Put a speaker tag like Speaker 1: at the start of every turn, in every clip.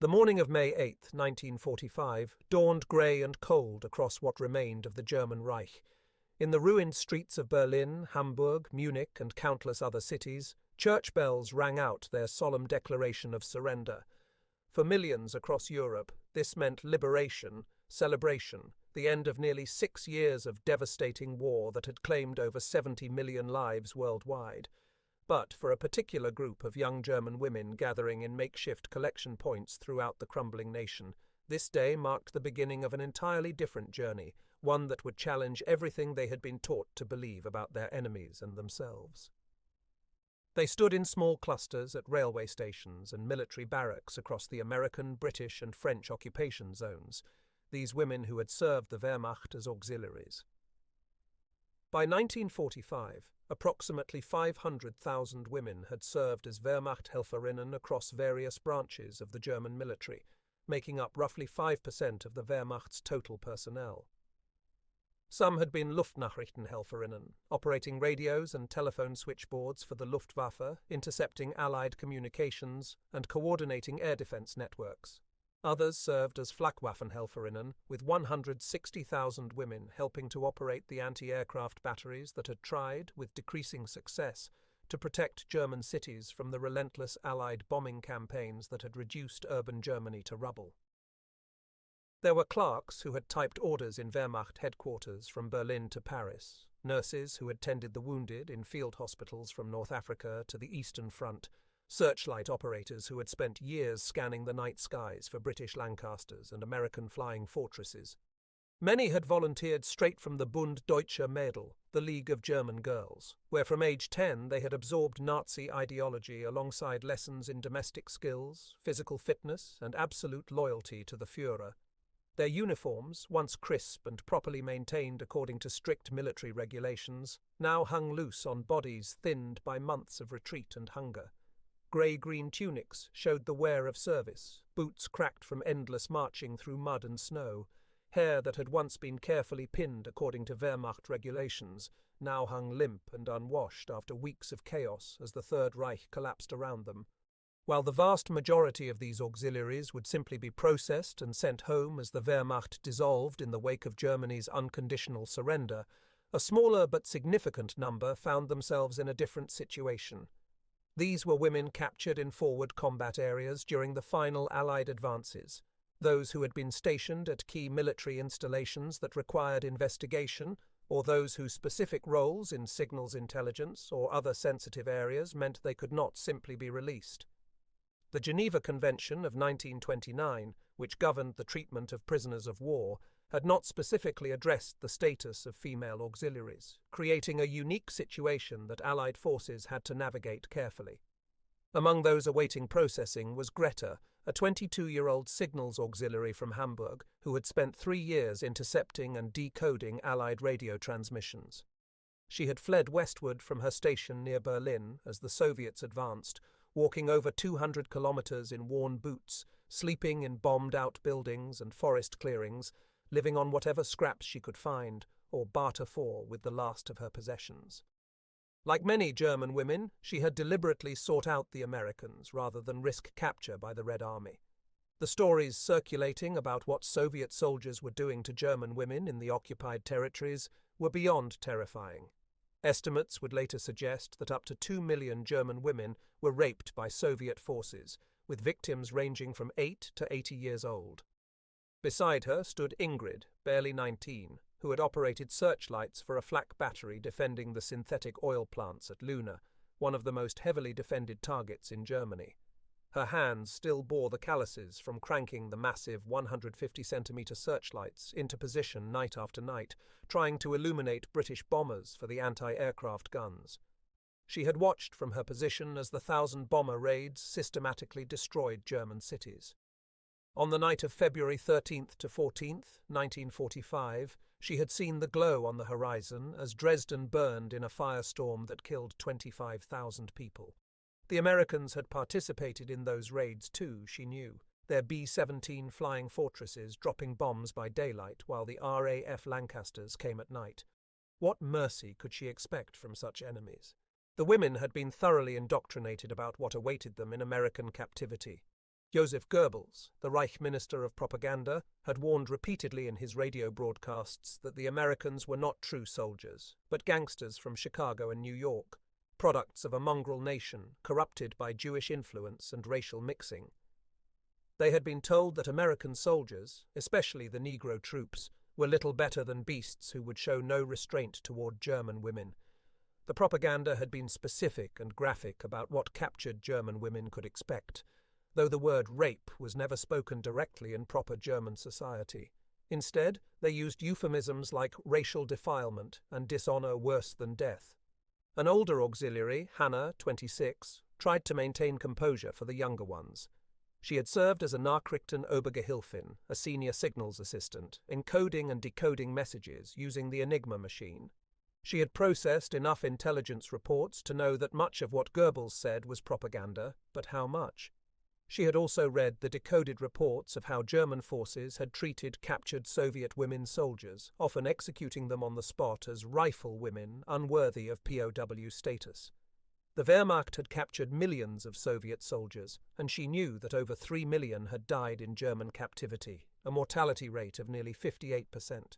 Speaker 1: The morning of May 8, 1945, dawned grey and cold across what remained of the German Reich. In the ruined streets of Berlin, Hamburg, Munich, and countless other cities, church bells rang out their solemn declaration of surrender. For millions across Europe, this meant liberation, celebration, the end of nearly 6 years of devastating war that had claimed over 70 million lives worldwide. But for a particular group of young German women gathering in makeshift collection points throughout the crumbling nation, this day marked the beginning of an entirely different journey, one that would challenge everything they had been taught to believe about their enemies and themselves. They stood in small clusters at railway stations and military barracks across the American, British, and French occupation zones, these women who had served the Wehrmacht as auxiliaries. By 1945, approximately 500,000 women had served as Wehrmacht-Helferinnen across various branches of the German military, making up roughly 5% of the Wehrmacht's total personnel. Some had been Luftnachrichtenhelferinnen, operating radios and telephone switchboards for the Luftwaffe, intercepting Allied communications, and coordinating air defense networks. Others served as Flakwaffenhelferinnen, with 160,000 women helping to operate the anti-aircraft batteries that had tried, with decreasing success, to protect German cities from the relentless Allied bombing campaigns that had reduced urban Germany to rubble. There were clerks who had typed orders in Wehrmacht headquarters from Berlin to Paris, nurses who had tended the wounded in field hospitals from North Africa to the Eastern Front, searchlight operators who had spent years scanning the night skies for British Lancasters and American flying fortresses. Many had volunteered straight from the Bund Deutscher Mädel, the League of German Girls, where from age 10 they had absorbed Nazi ideology alongside lessons in domestic skills, physical fitness, and absolute loyalty to the Führer. Their uniforms, once crisp and properly maintained according to strict military regulations, now hung loose on bodies thinned by months of retreat and hunger. Grey-green tunics showed the wear of service, boots cracked from endless marching through mud and snow, hair that had once been carefully pinned according to Wehrmacht regulations, now hung limp and unwashed after weeks of chaos as the Third Reich collapsed around them. While the vast majority of these auxiliaries would simply be processed and sent home as the Wehrmacht dissolved in the wake of Germany's unconditional surrender, a smaller but significant number found themselves in a different situation. These were women captured in forward combat areas during the final Allied advances, those who had been stationed at key military installations that required investigation, or those whose specific roles in signals intelligence or other sensitive areas meant they could not simply be released. The Geneva Convention of 1929, which governed the treatment of prisoners of war, had not specifically addressed the status of female auxiliaries, creating a unique situation that Allied forces had to navigate carefully. Among those awaiting processing was Greta, a 22-year-old signals auxiliary from Hamburg who had spent 3 years intercepting and decoding Allied radio transmissions. She had fled westward from her station near Berlin as the Soviets advanced, walking over 200 kilometers in worn boots, sleeping in bombed-out buildings and forest clearings, living on whatever scraps she could find or barter for with the last of her possessions. Like many German women, she had deliberately sought out the Americans rather than risk capture by the Red Army. The stories circulating about what Soviet soldiers were doing to German women in the occupied territories were beyond terrifying. Estimates would later suggest that up to 2 million German women were raped by Soviet forces, with victims ranging from 8 to 80 years old. Beside her stood Ingrid, barely 19, who had operated searchlights for a flak battery defending the synthetic oil plants at Luna, one of the most heavily defended targets in Germany. Her hands still bore the calluses from cranking the massive 150-centimetre searchlights into position night after night, trying to illuminate British bombers for the anti-aircraft guns. She had watched from her position as the 1,000-bomber raids systematically destroyed German cities. On the night of February 13th to 14th, 1945, she had seen the glow on the horizon as Dresden burned in a firestorm that killed 25,000 people. The Americans had participated in those raids too, she knew, their B-17 flying fortresses dropping bombs by daylight while the RAF Lancasters came at night. What mercy could she expect from such enemies? The women had been thoroughly indoctrinated about what awaited them in American captivity. Joseph Goebbels, the Reich Minister of Propaganda, had warned repeatedly in his radio broadcasts that the Americans were not true soldiers, but gangsters from Chicago and New York, products of a mongrel nation corrupted by Jewish influence and racial mixing. They had been told that American soldiers, especially the Negro troops, were little better than beasts who would show no restraint toward German women. The propaganda had been specific and graphic about what captured German women could expect, though the word rape was never spoken directly in proper German society. Instead, they used euphemisms like racial defilement and dishonor worse than death. An older auxiliary, Hannah, 26, tried to maintain composure for the younger ones. She had served as a Nachrichten Obergehilfin, a senior signals assistant, encoding and decoding messages using the Enigma machine. She had processed enough intelligence reports to know that much of what Goebbels said was propaganda, but how much? She had also read the decoded reports of how German forces had treated captured Soviet women soldiers, often executing them on the spot as rifle women unworthy of POW status. The Wehrmacht had captured millions of Soviet soldiers, and she knew that over 3 million had died in German captivity, a mortality rate of nearly 58%.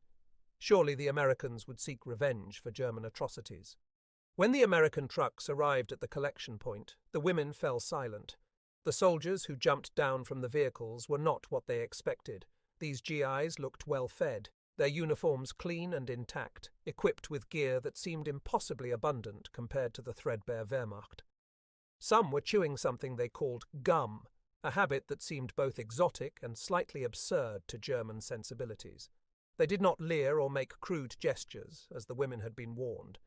Speaker 1: Surely the Americans would seek revenge for German atrocities. When the American trucks arrived at the collection point, the women fell silent. The soldiers who jumped down from the vehicles were not what they expected. These GIs looked well fed, their uniforms clean and intact, equipped with gear that seemed impossibly abundant compared to the threadbare Wehrmacht. Some were chewing something they called gum, a habit that seemed both exotic and slightly absurd to German sensibilities. They did not leer or make crude gestures, as the women had been warned.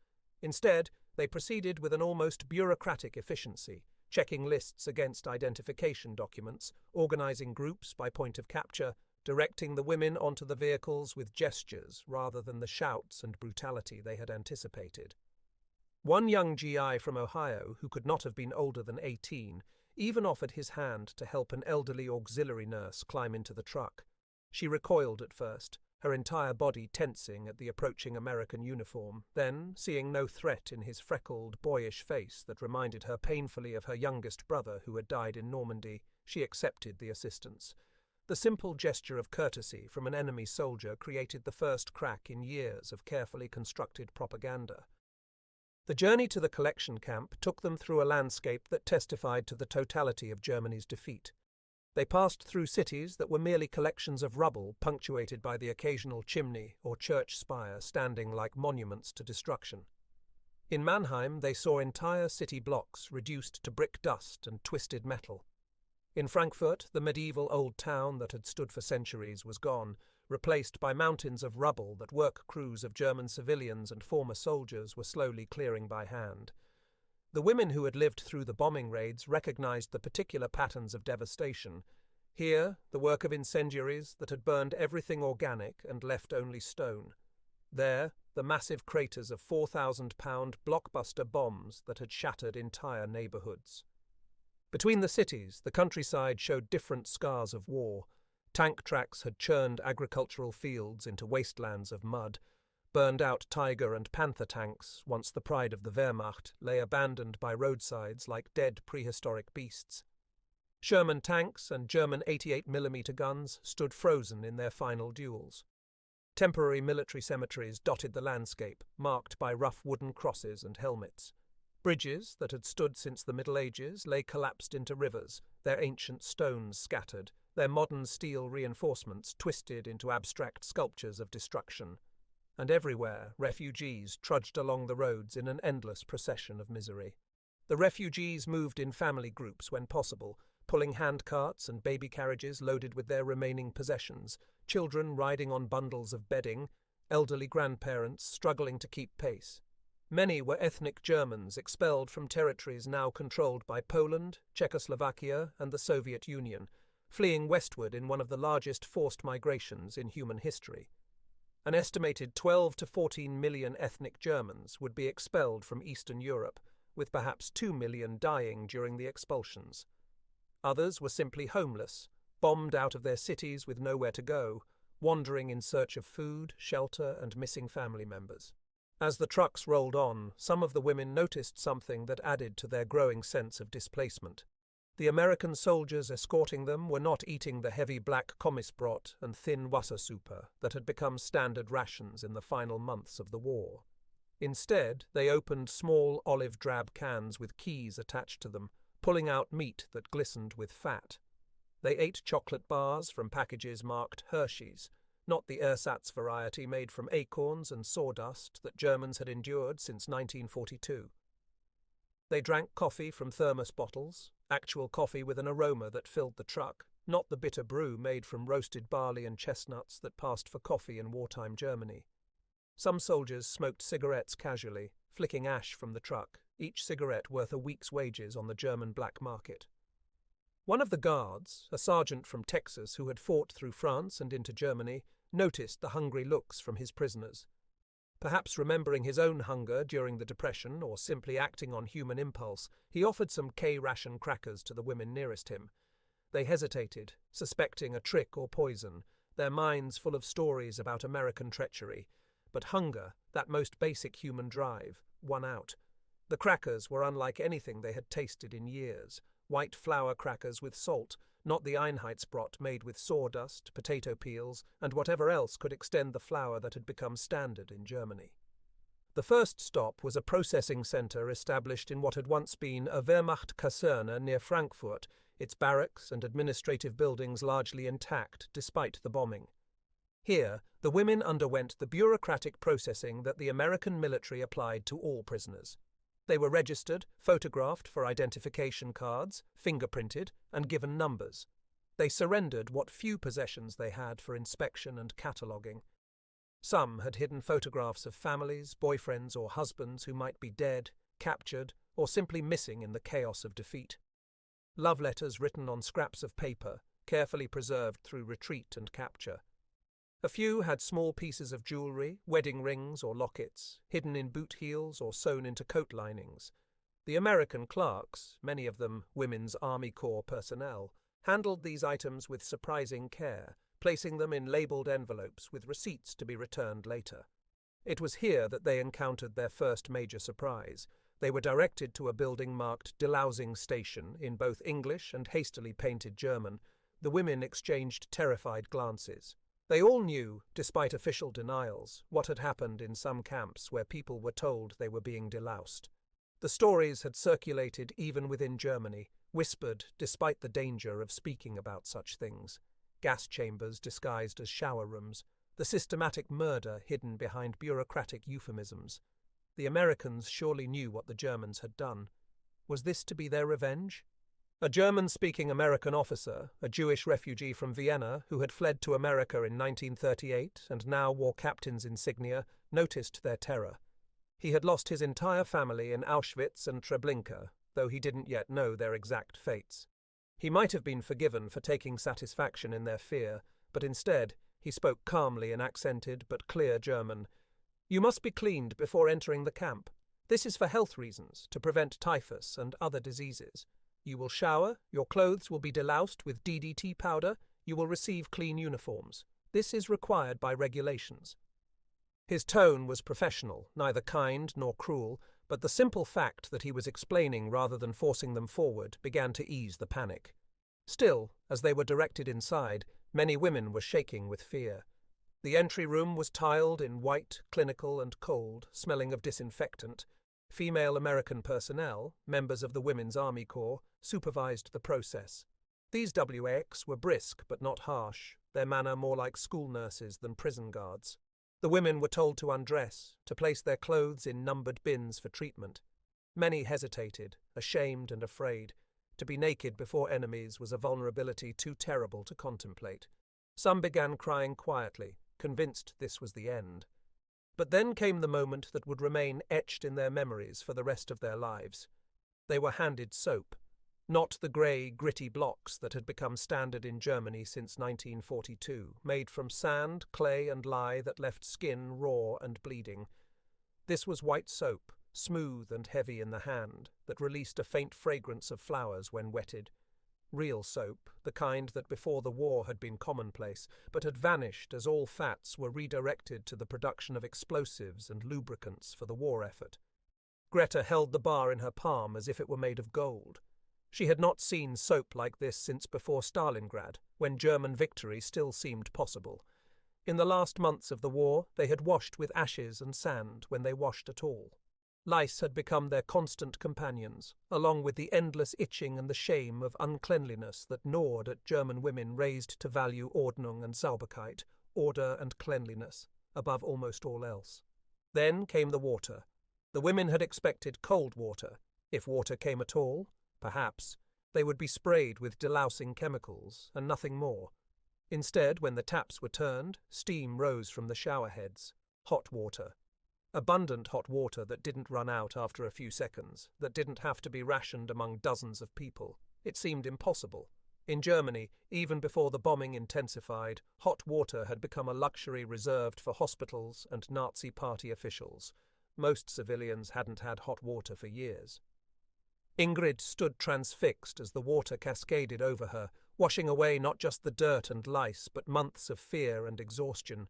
Speaker 1: Instead, they proceeded with an almost bureaucratic efficiency, checking lists against identification documents, organizing groups by point of capture, directing the women onto the vehicles with gestures rather than the shouts and brutality they had anticipated. One young GI from Ohio, who could not have been older than 18, even offered his hand to help an elderly auxiliary nurse climb into the truck. She recoiled at first, her entire body tensing at the approaching American uniform. Then, seeing no threat in his freckled, boyish face that reminded her painfully of her youngest brother who had died in Normandy, she accepted the assistance. The simple gesture of courtesy from an enemy soldier created the first crack in years of carefully constructed propaganda. The journey to the collection camp took them through a landscape that testified to the totality of Germany's defeat. They passed through cities that were merely collections of rubble punctuated by the occasional chimney or church spire standing like monuments to destruction. In Mannheim, they saw entire city blocks reduced to brick dust and twisted metal. In Frankfurt, the medieval old town that had stood for centuries was gone, replaced by mountains of rubble that work crews of German civilians and former soldiers were slowly clearing by hand. The women who had lived through the bombing raids recognized the particular patterns of devastation. Here, the work of incendiaries that had burned everything organic and left only stone. There, the massive craters of 4,000-pound blockbuster bombs that had shattered entire neighborhoods. Between the cities, the countryside showed different scars of war. Tank tracks had churned agricultural fields into wastelands of mud. Burned-out tiger and panther tanks, once the pride of the Wehrmacht, lay abandoned by roadsides like dead prehistoric beasts. Sherman tanks and German 88mm guns stood frozen in their final duels. Temporary military cemeteries dotted the landscape, marked by rough wooden crosses and helmets. Bridges that had stood since the Middle Ages lay collapsed into rivers, their ancient stones scattered, their modern steel reinforcements twisted into abstract sculptures of destruction. And everywhere, refugees trudged along the roads in an endless procession of misery. The refugees moved in family groups when possible, pulling handcarts and baby carriages loaded with their remaining possessions, children riding on bundles of bedding, elderly grandparents struggling to keep pace. Many were ethnic Germans expelled from territories now controlled by Poland, Czechoslovakia, and the Soviet Union, fleeing westward in one of the largest forced migrations in human history. An estimated 12 to 14 million ethnic Germans would be expelled from Eastern Europe, with perhaps 2 million dying during the expulsions. Others were simply homeless, bombed out of their cities with nowhere to go, wandering in search of food, shelter, and missing family members. As the trucks rolled on, some of the women noticed something that added to their growing sense of displacement. The American soldiers escorting them were not eating the heavy black Kommissbrot and thin Wassersuppe that had become standard rations in the final months of the war. Instead, they opened small olive-drab cans with keys attached to them, pulling out meat that glistened with fat. They ate chocolate bars from packages marked Hershey's, not the ersatz variety made from acorns and sawdust that Germans had endured since 1942. They drank coffee from thermos bottles, actual coffee with an aroma that filled the truck, not the bitter brew made from roasted barley and chestnuts that passed for coffee in wartime Germany. Some soldiers smoked cigarettes casually, flicking ash from the truck, each cigarette worth a week's wages on the German black market. One of the guards, a sergeant from Texas who had fought through France and into Germany, noticed the hungry looks from his prisoners. Perhaps remembering his own hunger during the Depression or simply acting on human impulse, he offered some K-ration crackers to the women nearest him. They hesitated, suspecting a trick or poison, their minds full of stories about American treachery. But hunger, that most basic human drive, won out. The crackers were unlike anything they had tasted in years. White flour crackers with salt, not the Einheitsbrot made with sawdust, potato peels, and whatever else could extend the flour that had become standard in Germany. The first stop was a processing centre established in what had once been a Wehrmacht Kaserne near Frankfurt, its barracks and administrative buildings largely intact despite the bombing. Here, the women underwent the bureaucratic processing that the American military applied to all prisoners. They were registered, photographed for identification cards, fingerprinted, and given numbers. They surrendered what few possessions they had for inspection and cataloguing. Some had hidden photographs of families, boyfriends, or husbands who might be dead, captured, or simply missing in the chaos of defeat. Love letters written on scraps of paper, carefully preserved through retreat and capture. A few had small pieces of jewellery, wedding rings or lockets, hidden in boot heels or sewn into coat linings. The American clerks, many of them Women's Army Corps personnel, handled these items with surprising care, placing them in labelled envelopes with receipts to be returned later. It was here that they encountered their first major surprise. They were directed to a building marked Delousing Station in both English and hastily painted German. The women exchanged terrified glances. They all knew, despite official denials, what had happened in some camps where people were told they were being deloused. The stories had circulated even within Germany, whispered despite the danger of speaking about such things. Gas chambers disguised as shower rooms, the systematic murder hidden behind bureaucratic euphemisms. The Americans surely knew what the Germans had done. Was this to be their revenge? A German-speaking American officer, a Jewish refugee from Vienna who had fled to America in 1938 and now wore captain's insignia, noticed their terror. He had lost his entire family in Auschwitz and Treblinka, though he didn't yet know their exact fates. He might have been forgiven for taking satisfaction in their fear, but instead he spoke calmly in accented but clear German. "You must be cleaned before entering the camp. This is for health reasons, to prevent typhus and other diseases. You will shower, your clothes will be deloused with DDT powder, you will receive clean uniforms. This is required by regulations." His tone was professional, neither kind nor cruel, but the simple fact that he was explaining rather than forcing them forward began to ease the panic. Still, as they were directed inside, many women were shaking with fear. The entry room was tiled in white, clinical and cold, smelling of disinfectant. Female American personnel, members of the Women's Army Corps, supervised the process. These WAX were brisk but not harsh, their manner more like school nurses than prison guards. The women were told to undress, to place their clothes in numbered bins for treatment. Many hesitated, ashamed and afraid. To be naked before enemies was a vulnerability too terrible to contemplate. Some began crying quietly, convinced this was the end. But then came the moment that would remain etched in their memories for the rest of their lives. They were handed soap, not the grey, gritty blocks that had become standard in Germany since 1942, made from sand, clay and lye that left skin raw and bleeding. This was white soap, smooth and heavy in the hand, that released a faint fragrance of flowers when wetted. Real soap, the kind that before the war had been commonplace, but had vanished as all fats were redirected to the production of explosives and lubricants for the war effort. Greta held the bar in her palm as if it were made of gold. She had not seen soap like this since before Stalingrad, when German victory still seemed possible. In the last months of the war, they had washed with ashes and sand when they washed at all. Lice had become their constant companions, along with the endless itching and the shame of uncleanliness that gnawed at German women raised to value Ordnung and Sauberkeit, order and cleanliness, above almost all else. Then came the water. The women had expected cold water. If water came at all, perhaps, they would be sprayed with delousing chemicals, and nothing more. Instead, when the taps were turned, steam rose from the shower heads. Hot water. Abundant hot water that didn't run out after a few seconds, that didn't have to be rationed among dozens of people. It seemed impossible. In Germany, even before the bombing intensified, hot water had become a luxury reserved for hospitals and Nazi party officials. Most civilians hadn't had hot water for years. Ingrid stood transfixed as the water cascaded over her, washing away not just the dirt and lice, but months of fear and exhaustion.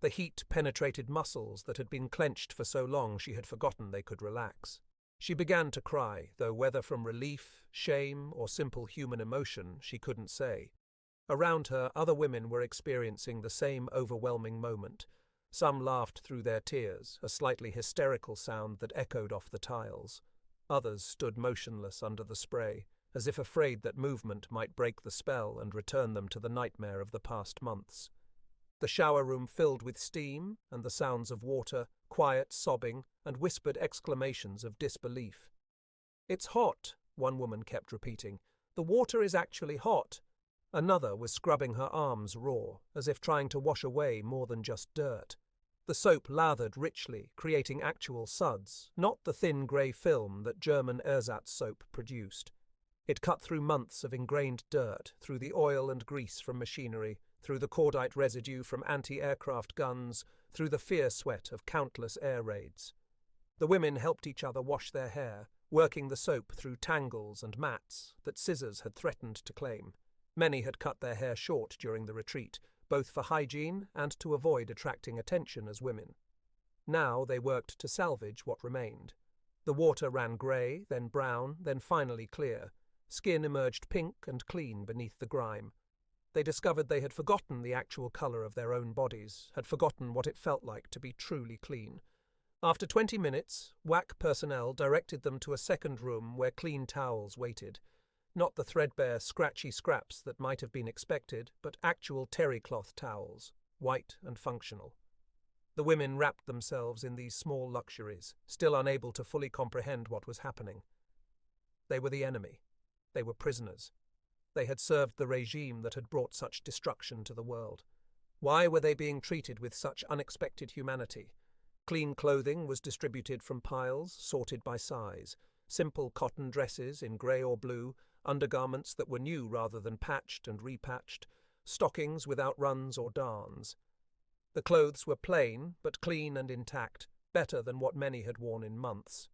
Speaker 1: The heat penetrated muscles that had been clenched for so long she had forgotten they could relax. She began to cry, though whether from relief, shame, or simple human emotion, she couldn't say. Around her, other women were experiencing the same overwhelming moment. Some laughed through their tears, a slightly hysterical sound that echoed off the tiles. Others stood motionless under the spray, as if afraid that movement might break the spell and return them to the nightmare of the past months. The shower room filled with steam and the sounds of water, quiet sobbing, and whispered exclamations of disbelief. "It's hot," one woman kept repeating. "The water is actually hot." Another was scrubbing her arms raw, as if trying to wash away more than just dirt. The soap lathered richly, creating actual suds, not the thin grey film that German ersatz soap produced. It cut through months of ingrained dirt, through the oil and grease from machinery, through the cordite residue from anti-aircraft guns, through the fear sweat of countless air raids. The women helped each other wash their hair, working the soap through tangles and mats that scissors had threatened to claim. Many had cut their hair short during the retreat, both for hygiene and to avoid attracting attention as women. Now they worked to salvage what remained. The water ran grey, then brown, then finally clear. Skin emerged pink and clean beneath the grime. They discovered they had forgotten the actual colour of their own bodies, had forgotten what it felt like to be truly clean. After 20 minutes, WAC personnel directed them to a second room where clean towels waited. Not the threadbare, scratchy scraps that might have been expected, but actual terry cloth towels, white and functional. The women wrapped themselves in these small luxuries, still unable to fully comprehend what was happening. They were the enemy. They were prisoners. They had served the regime that had brought such destruction to the world. Why were they being treated with such unexpected humanity? Clean clothing was distributed from piles, sorted by size. Simple cotton dresses in grey or blue, undergarments that were new rather than patched and repatched, stockings without runs or darns. The clothes were plain, but clean and intact, better than what many had worn in months.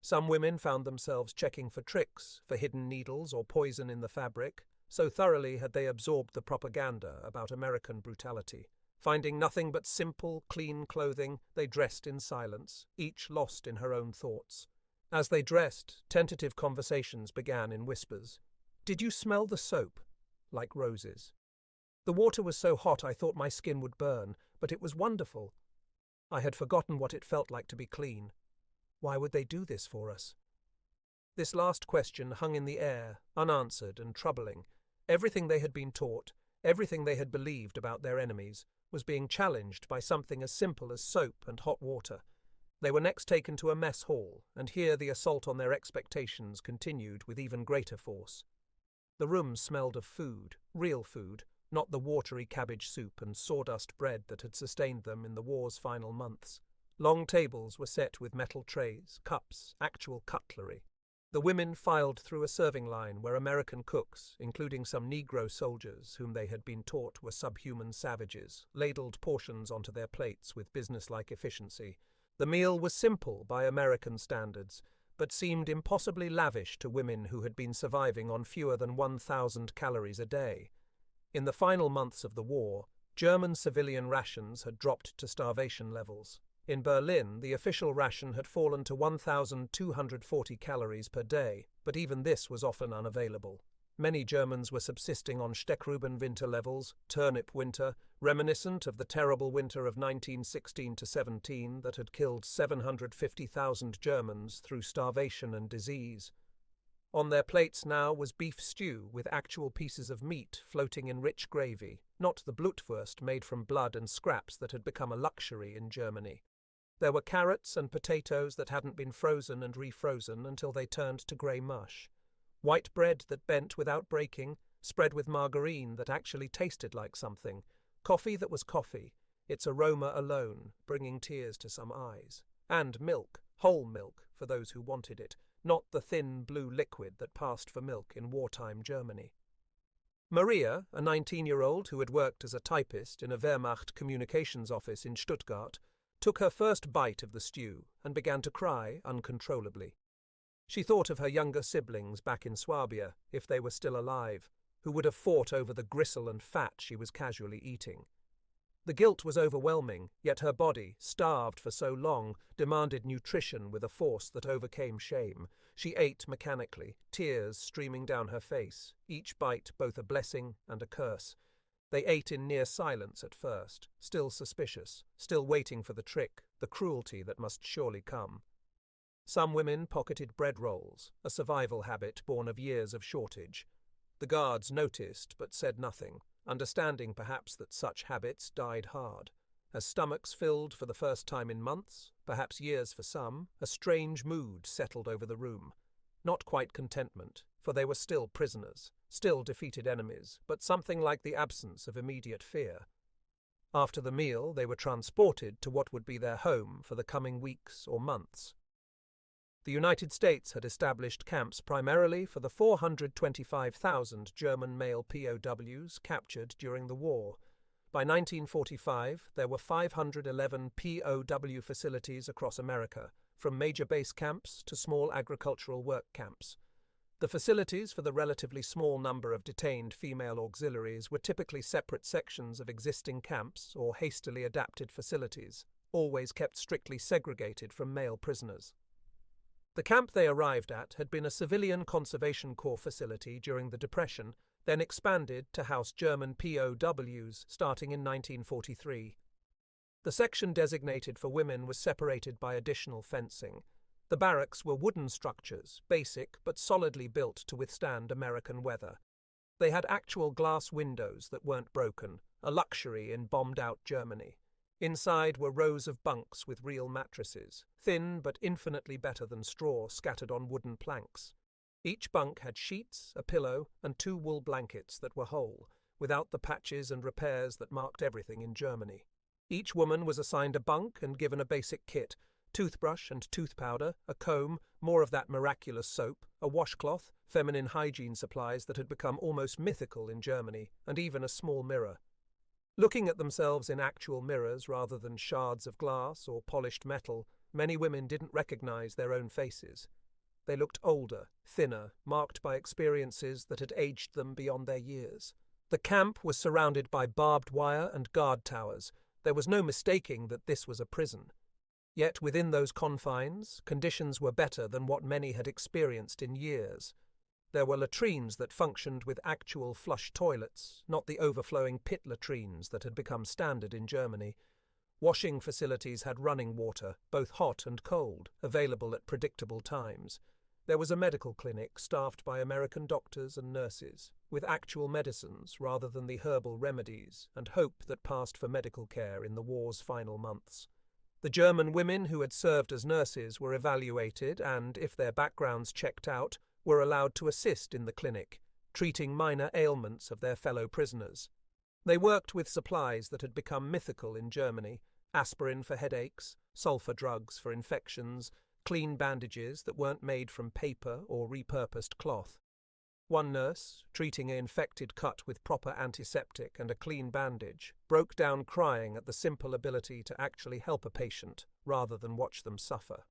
Speaker 1: Some women found themselves checking for tricks, for hidden needles or poison in the fabric, so thoroughly had they absorbed the propaganda about American brutality. Finding nothing but simple, clean clothing, they dressed in silence, each lost in her own thoughts. As they dressed, tentative conversations began in whispers. "Did you smell the soap?" "Like roses." "The water was so hot I thought my skin would burn, but it was wonderful." "I had forgotten what it felt like to be clean." "Why would they do this for us?" This last question hung in the air, unanswered and troubling. Everything they had been taught, everything they had believed about their enemies, was being challenged by something as simple as soap and hot water. They were next taken to a mess hall, and here the assault on their expectations continued with even greater force. The room smelled of food, real food, not the watery cabbage soup and sawdust bread that had sustained them in the war's final months. Long tables were set with metal trays, cups, actual cutlery. The women filed through a serving line where American cooks, including some Negro soldiers whom they had been taught were subhuman savages, ladled portions onto their plates with businesslike efficiency. The meal was simple by American standards, but seemed impossibly lavish to women who had been surviving on fewer than 1,000 calories a day. In the final months of the war, German civilian rations had dropped to starvation levels. In Berlin, the official ration had fallen to 1,240 calories per day, but even this was often unavailable. Many Germans were subsisting on Steckruben winter levels, turnip winter, reminiscent of the terrible winter of 1916–17 that had killed 750,000 Germans through starvation and disease. On their plates now was beef stew with actual pieces of meat floating in rich gravy, not the Blutwurst made from blood and scraps that had become a luxury in Germany. There were carrots and potatoes that hadn't been frozen and refrozen until they turned to grey mush. White bread that bent without breaking, spread with margarine that actually tasted like something. Coffee that was coffee, its aroma alone bringing tears to some eyes. And milk, whole milk, for those who wanted it, not the thin blue liquid that passed for milk in wartime Germany. Maria, a 19-year-old who had worked as a typist in a Wehrmacht communications office in Stuttgart, took her first bite of the stew and began to cry uncontrollably. She thought of her younger siblings back in Swabia, if they were still alive, who would have fought over the gristle and fat she was casually eating. The guilt was overwhelming, yet her body, starved for so long, demanded nutrition with a force that overcame shame. She ate mechanically, tears streaming down her face, each bite both a blessing and a curse. They ate in near silence at first, still suspicious, still waiting for the trick, the cruelty that must surely come. Some women pocketed bread rolls, a survival habit born of years of shortage. The guards noticed but said nothing, understanding perhaps that such habits died hard. As stomachs filled for the first time in months, perhaps years for some, a strange mood settled over the room. Not quite contentment, for they were still prisoners, still defeated enemies, but something like the absence of immediate fear. After the meal, they were transported to what would be their home for the coming weeks or months. The United States had established camps primarily for the 425,000 German male POWs captured during the war. By 1945, there were 511 POW facilities across America, from major base camps to small agricultural work camps. The facilities for the relatively small number of detained female auxiliaries were typically separate sections of existing camps or hastily adapted facilities, always kept strictly segregated from male prisoners. The camp they arrived at had been a civilian conservation corps facility during the Depression, then expanded to house German POWs starting in 1943. The section designated for women was separated by additional fencing. The barracks were wooden structures, basic but solidly built to withstand American weather. They had actual glass windows that weren't broken, a luxury in bombed-out Germany. Inside were rows of bunks with real mattresses, thin but infinitely better than straw scattered on wooden planks. Each bunk had sheets, a pillow, and 2 wool blankets that were whole, without the patches and repairs that marked everything in Germany. Each woman was assigned a bunk and given a basic kit: toothbrush and tooth powder, a comb, more of that miraculous soap, a washcloth, feminine hygiene supplies that had become almost mythical in Germany, and even a small mirror. Looking at themselves in actual mirrors rather than shards of glass or polished metal, many women didn't recognize their own faces. They looked older, thinner, marked by experiences that had aged them beyond their years. The camp was surrounded by barbed wire and guard towers. There was no mistaking that this was a prison. Yet within those confines, conditions were better than what many had experienced in years. There were latrines that functioned with actual flush toilets, not the overflowing pit latrines that had become standard in Germany. Washing facilities had running water, both hot and cold, available at predictable times. There was a medical clinic staffed by American doctors and nurses, with actual medicines rather than the herbal remedies and hope that passed for medical care in the war's final months. The German women who had served as nurses were evaluated and, if their backgrounds checked out, were allowed to assist in the clinic, treating minor ailments of their fellow prisoners. They worked with supplies that had become mythical in Germany: aspirin for headaches, sulfur drugs for infections, clean bandages that weren't made from paper or repurposed cloth. One nurse, treating an infected cut with proper antiseptic and a clean bandage, broke down crying at the simple ability to actually help a patient rather than watch them suffer.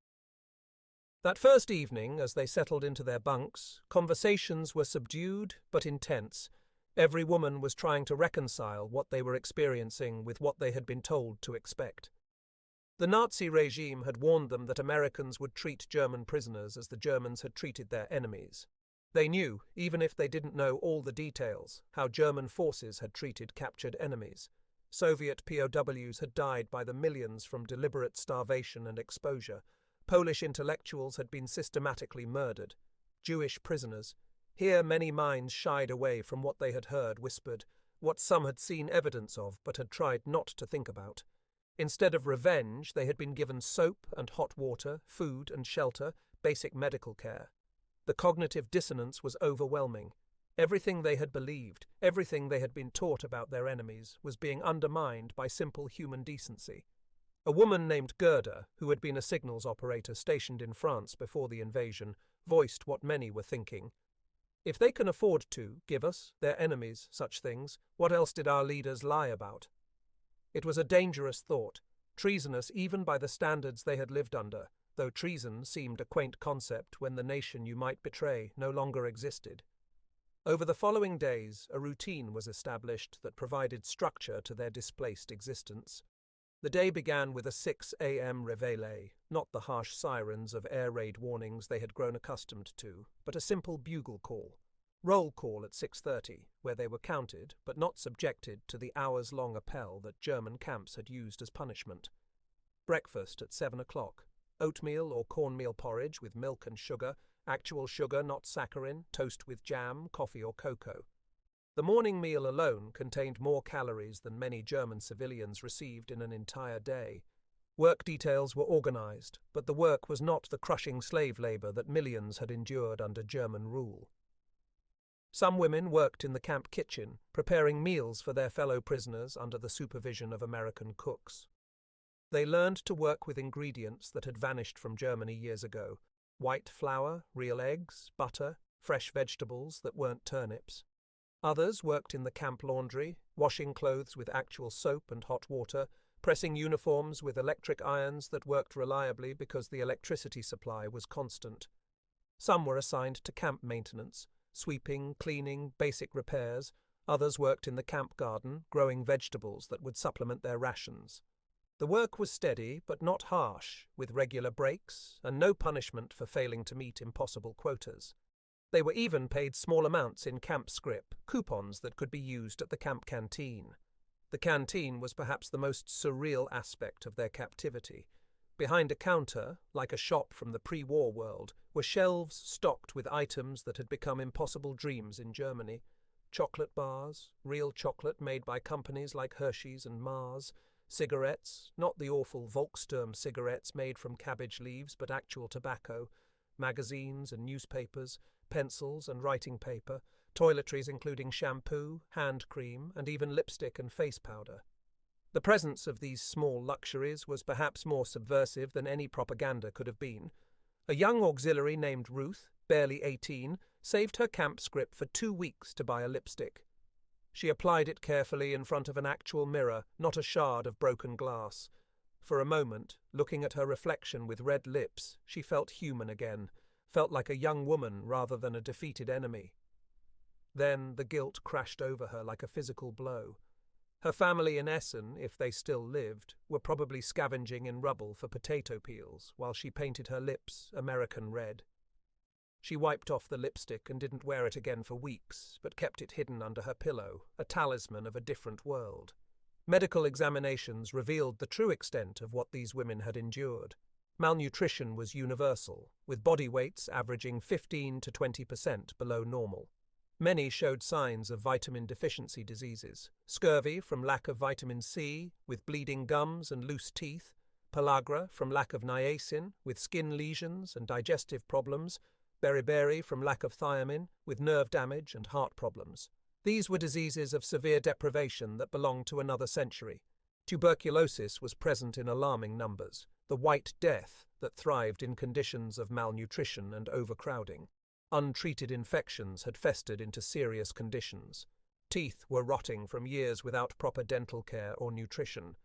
Speaker 1: That first evening, as they settled into their bunks, conversations were subdued but intense. Every woman was trying to reconcile what they were experiencing with what they had been told to expect. The Nazi regime had warned them that Americans would treat German prisoners as the Germans had treated their enemies. They knew, even if they didn't know all the details, how German forces had treated captured enemies. Soviet POWs had died by the millions from deliberate starvation and exposure. Polish intellectuals had been systematically murdered. Jewish prisoners. Here many minds shied away from what they had heard whispered, what some had seen evidence of but had tried not to think about. Instead of revenge, they had been given soap and hot water, food and shelter, basic medical care. The cognitive dissonance was overwhelming. Everything they had believed, everything they had been taught about their enemies, was being undermined by simple human decency. A woman named Gerda, who had been a signals operator stationed in France before the invasion, voiced what many were thinking. If they can afford to give us, their enemies, such things, what else did our leaders lie about? It was a dangerous thought, treasonous even by the standards they had lived under, though treason seemed a quaint concept when the nation you might betray no longer existed. Over the following days, a routine was established that provided structure to their displaced existence. The day began with a 6 a.m. réveillé, not the harsh sirens of air raid warnings they had grown accustomed to, but a simple bugle call. Roll call at 6:30, where they were counted, but not subjected to the hours-long appel that German camps had used as punishment. Breakfast at 7 o'clock. Oatmeal or cornmeal porridge with milk and sugar, actual sugar not saccharin, toast with jam, coffee or cocoa. The morning meal alone contained more calories than many German civilians received in an entire day. Work details were organized, but the work was not the crushing slave labor that millions had endured under German rule. Some women worked in the camp kitchen, preparing meals for their fellow prisoners under the supervision of American cooks. They learned to work with ingredients that had vanished from Germany years ago: white flour, real eggs, butter, fresh vegetables that weren't turnips. Others worked in the camp laundry, washing clothes with actual soap and hot water, pressing uniforms with electric irons that worked reliably because the electricity supply was constant. Some were assigned to camp maintenance, sweeping, cleaning, basic repairs. Others worked in the camp garden, growing vegetables that would supplement their rations. The work was steady but not harsh, with regular breaks and no punishment for failing to meet impossible quotas. They were even paid small amounts in camp scrip, coupons that could be used at the camp canteen. The canteen was perhaps the most surreal aspect of their captivity. Behind a counter, like a shop from the pre-war world, were shelves stocked with items that had become impossible dreams in Germany. Chocolate bars, real chocolate made by companies like Hershey's and Mars, cigarettes, not the awful Volkssturm cigarettes made from cabbage leaves but actual tobacco, magazines and newspapers, pencils and writing paper, toiletries including shampoo, hand cream, and even lipstick and face powder. The presence of these small luxuries was perhaps more subversive than any propaganda could have been. A young auxiliary named Ruth, barely 18, saved her camp scrip for 2 weeks to buy a lipstick. She applied it carefully in front of an actual mirror, not a shard of broken glass. For a moment, looking at her reflection with red lips, she felt human again, felt like a young woman rather than a defeated enemy. Then the guilt crashed over her like a physical blow. Her family in Essen, if they still lived, were probably scavenging in rubble for potato peels while she painted her lips American red. She wiped off the lipstick and didn't wear it again for weeks, but kept it hidden under her pillow, a talisman of a different world. Medical examinations revealed the true extent of what these women had endured. Malnutrition was universal, with body weights averaging 15 to 20% below normal. Many showed signs of vitamin deficiency diseases: scurvy from lack of vitamin C, with bleeding gums and loose teeth; pellagra from lack of niacin, with skin lesions and digestive problems; beriberi from lack of thiamine, with nerve damage and heart problems. These were diseases of severe deprivation that belonged to another century. Tuberculosis was present in alarming numbers, the White Death that thrived in conditions of malnutrition and overcrowding. Untreated infections had festered into serious conditions. Teeth were rotting from years without proper dental care or nutrition.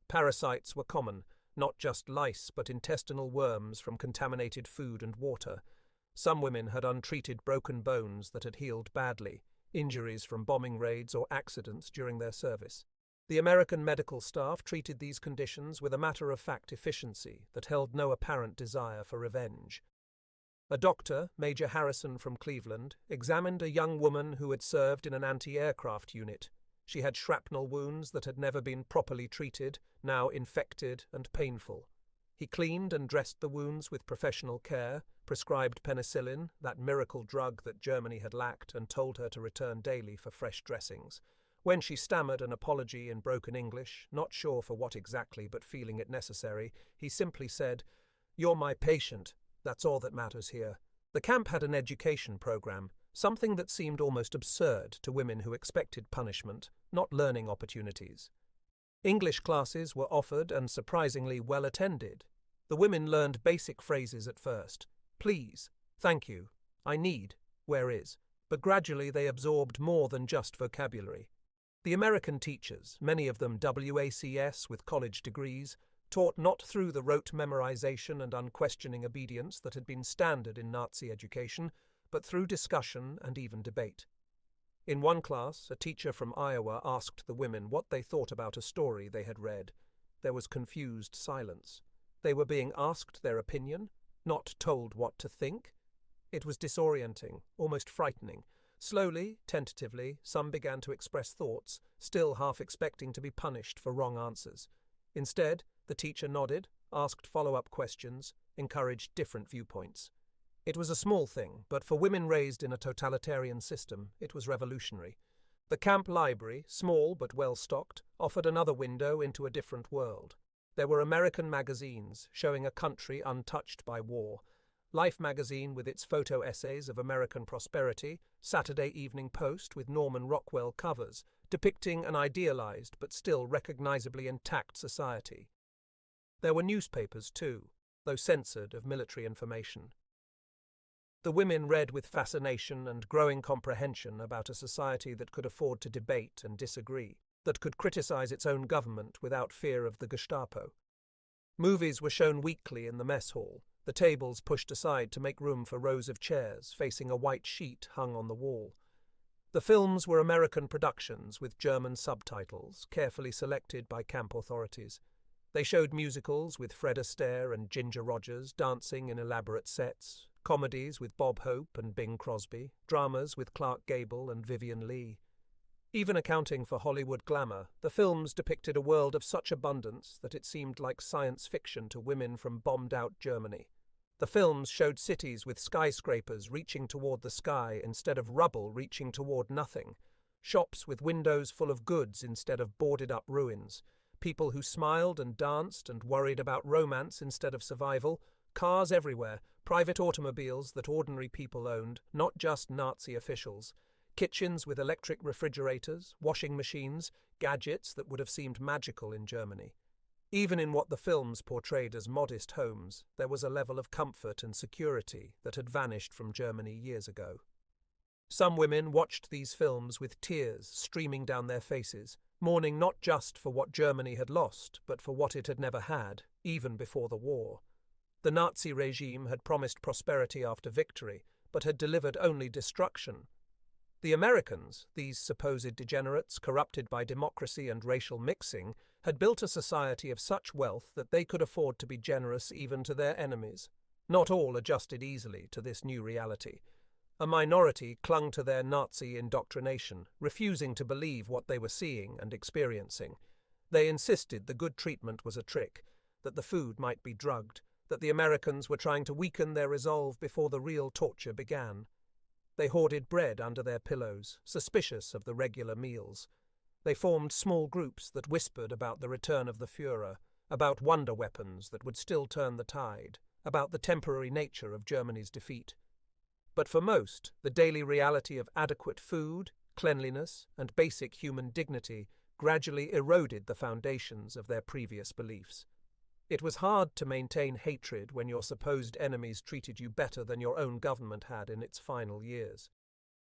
Speaker 1: Parasites were common, not just lice but intestinal worms from contaminated food and water. Some women had untreated broken bones that had healed badly, injuries from bombing raids or accidents during their service. The American medical staff treated these conditions with a matter-of-fact efficiency that held no apparent desire for revenge. A doctor, Major Harrison from Cleveland, examined a young woman who had served in an anti-aircraft unit. She had shrapnel wounds that had never been properly treated, now infected and painful. He cleaned and dressed the wounds with professional care, prescribed penicillin, that miracle drug that Germany had lacked, and told her to return daily for fresh dressings. When she stammered an apology in broken English, not sure for what exactly but feeling it necessary, he simply said, "You're my patient. That's all that matters here." The camp had an education program, something that seemed almost absurd to women who expected punishment, not learning opportunities. English classes were offered and surprisingly well attended. The women learned basic phrases at first: please, thank you, I need, where is, but gradually they absorbed more than just vocabulary. The American teachers, many of them WACS with college degrees, taught not through the rote memorization and unquestioning obedience that had been standard in Nazi education, but through discussion and even debate. In one class, a teacher from Iowa asked the women what they thought about a story they had read. There was confused silence. They were being asked their opinion, not told what to think. It was disorienting, almost frightening. Slowly, tentatively, some began to express thoughts, still half expecting to be punished for wrong answers. Instead, the teacher nodded, asked follow-up questions, encouraged different viewpoints. It was a small thing, but for women raised in a totalitarian system, it was revolutionary. The camp library, small but well-stocked, offered another window into a different world. There were American magazines showing a country untouched by war. Life magazine with its photo essays of American prosperity, Saturday Evening Post with Norman Rockwell covers, depicting an idealized but still recognizably intact society. There were newspapers too, though censored of military information. The women read with fascination and growing comprehension about a society that could afford to debate and disagree, that could criticize its own government without fear of the Gestapo. Movies were shown weekly in the mess hall, the tables pushed aside to make room for rows of chairs facing a white sheet hung on the wall. The films were American productions with German subtitles, carefully selected by camp authorities. They showed musicals with Fred Astaire and Ginger Rogers dancing in elaborate sets, comedies with Bob Hope and Bing Crosby, dramas with Clark Gable and Vivian Leigh. Even accounting for Hollywood glamour, the films depicted a world of such abundance that it seemed like science fiction to women from bombed-out Germany. The films showed cities with skyscrapers reaching toward the sky instead of rubble reaching toward nothing, shops with windows full of goods instead of boarded-up ruins, people who smiled and danced and worried about romance instead of survival, cars everywhere, private automobiles that ordinary people owned, not just Nazi officials, kitchens with electric refrigerators, washing machines, gadgets that would have seemed magical in Germany. Even in what the films portrayed as modest homes, there was a level of comfort and security that had vanished from Germany years ago. Some women watched these films with tears streaming down their faces, mourning not just for what Germany had lost, but for what it had never had, even before the war. The Nazi regime had promised prosperity after victory, but had delivered only destruction. The Americans, these supposed degenerates corrupted by democracy and racial mixing, had built a society of such wealth that they could afford to be generous even to their enemies. Not all adjusted easily to this new reality. A minority clung to their Nazi indoctrination, refusing to believe what they were seeing and experiencing. They insisted the good treatment was a trick, that the food might be drugged, that the Americans were trying to weaken their resolve before the real torture began. They hoarded bread under their pillows, suspicious of the regular meals. They formed small groups that whispered about the return of the Führer, about wonder weapons that would still turn the tide, about the temporary nature of Germany's defeat. But for most, the daily reality of adequate food, cleanliness, and basic human dignity gradually eroded the foundations of their previous beliefs. It was hard to maintain hatred when your supposed enemies treated you better than your own government had in its final years.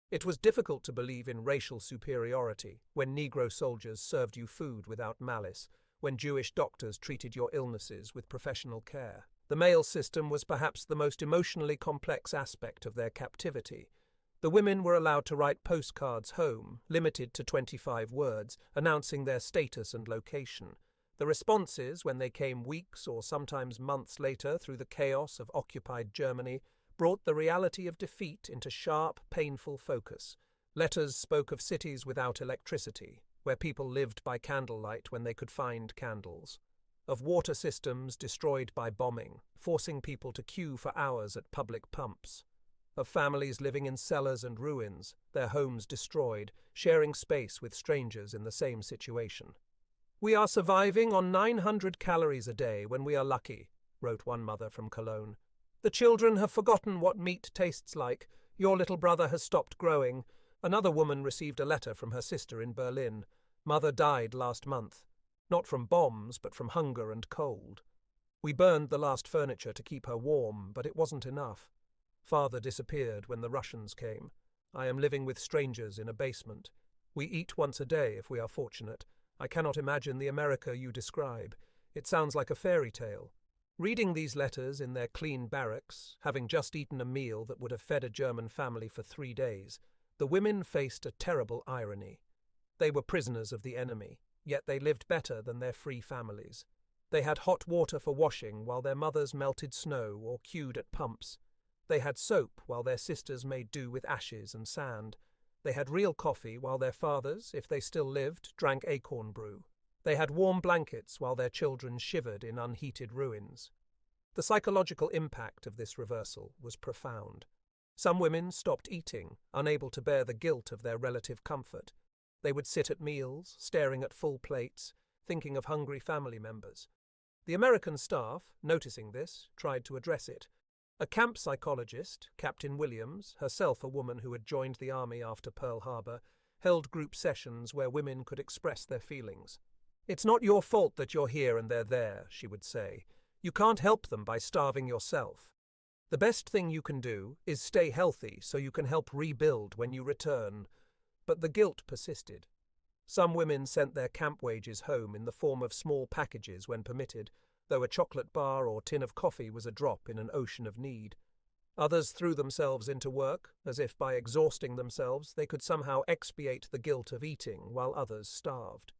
Speaker 1: It was difficult to believe in racial superiority when Negro soldiers served you food without malice, when Jewish doctors treated your illnesses with professional care. The mail system was perhaps the most emotionally complex aspect of their captivity. The women were allowed to write postcards home, limited to 25 words, announcing their status and location. The responses, when they came weeks or sometimes months later through the chaos of occupied Germany, brought the reality of defeat into sharp, painful focus. Letters spoke of cities without electricity, where people lived by candlelight when they could find candles. Of water systems destroyed by bombing, forcing people to queue for hours at public pumps. Of families living in cellars and ruins, their homes destroyed, sharing space with strangers in the same situation. "We are surviving on 900 calories a day when we are lucky," wrote one mother from Cologne. "The children have forgotten what meat tastes like. Your little brother has stopped growing." Another woman received a letter from her sister in Berlin. "Mother died last month. Not from bombs, but from hunger and cold. We burned the last furniture to keep her warm, but it wasn't enough. Father disappeared when the Russians came. I am living with strangers in a basement. We eat once a day if we are fortunate. I cannot imagine the America you describe. It sounds like a fairy tale." Reading these letters in their clean barracks, having just eaten a meal that would have fed a German family for 3 days, the women faced a terrible irony. They were prisoners of the enemy, yet they lived better than their free families. They had hot water for washing while their mothers melted snow or queued at pumps. They had soap while their sisters made do with ashes and sand. They had real coffee while their fathers, if they still lived, drank acorn brew. They had warm blankets while their children shivered in unheated ruins. The psychological impact of this reversal was profound. Some women stopped eating, unable to bear the guilt of their relative comfort. They would sit at meals, staring at full plates, thinking of hungry family members. The American staff, noticing this, tried to address it. A camp psychologist, Captain Williams, herself a woman who had joined the army after Pearl Harbor, held group sessions where women could express their feelings. "It's not your fault that you're here and they're there," she would say. "You can't help them by starving yourself. The best thing you can do is stay healthy so you can help rebuild when you return." But the guilt persisted. Some women sent their camp wages home in the form of small packages when permitted, though a chocolate bar or tin of coffee was a drop in an ocean of need. Others threw themselves into work, as if by exhausting themselves they could somehow expiate the guilt of eating while others starved.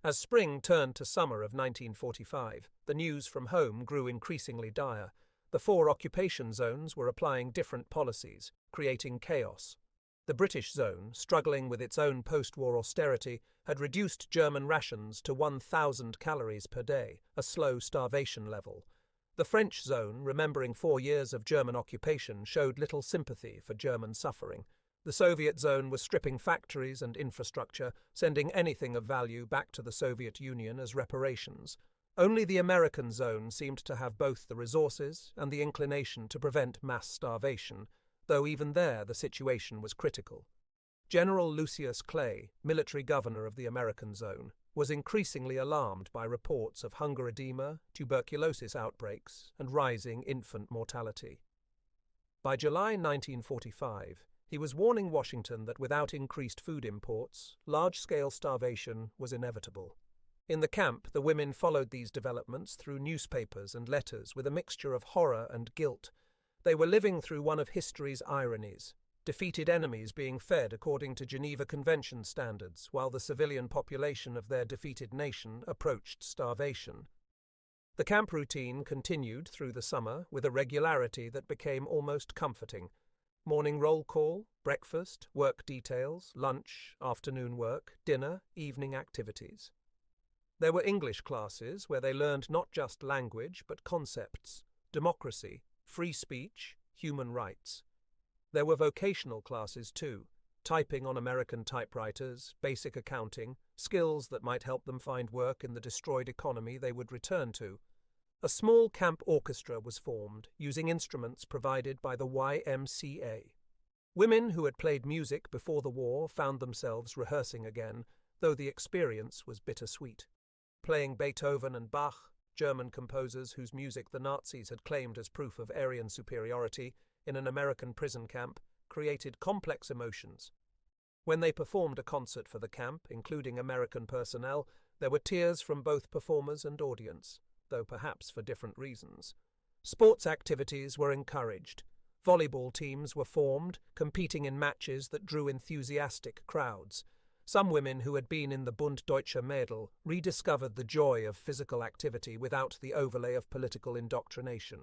Speaker 1: As spring turned to summer of 1945, the news from home grew increasingly dire. The 4 occupation zones were applying different policies, creating chaos. The British zone, struggling with its own post-war austerity, had reduced German rations to 1,000 calories per day, a slow starvation level. The French zone, remembering 4 years of German occupation, showed little sympathy for German suffering. The Soviet zone was stripping factories and infrastructure, sending anything of value back to the Soviet Union as reparations. Only the American zone seemed to have both the resources and the inclination to prevent mass starvation, though even there the situation was critical. General Lucius Clay, military governor of the American zone, was increasingly alarmed by reports of hunger edema, tuberculosis outbreaks, and rising infant mortality. By July 1945, he was warning Washington that without increased food imports, large-scale starvation was inevitable. In the camp, the women followed these developments through newspapers and letters with a mixture of horror and guilt. They were living through one of history's ironies, defeated enemies being fed according to Geneva Convention standards, while the civilian population of their defeated nation approached starvation. The camp routine continued through the summer with a regularity that became almost comforting. Morning roll call, breakfast, work details, lunch, afternoon work, dinner, evening activities. There were English classes where they learned not just language but concepts, democracy, free speech, human rights. There were vocational classes too, typing on American typewriters, basic accounting, skills that might help them find work in the destroyed economy they would return to. A small camp orchestra was formed, using instruments provided by the YMCA. Women who had played music before the war found themselves rehearsing again, though the experience was bittersweet. Playing Beethoven and Bach, German composers whose music the Nazis had claimed as proof of Aryan superiority in an American prison camp, created complex emotions. When they performed a concert for the camp, including American personnel, there were tears from both performers and audience, though perhaps for different reasons. Sports activities were encouraged. Volleyball teams were formed, competing in matches that drew enthusiastic crowds. Some women who had been in the Bund Deutscher Mädel rediscovered the joy of physical activity without the overlay of political indoctrination.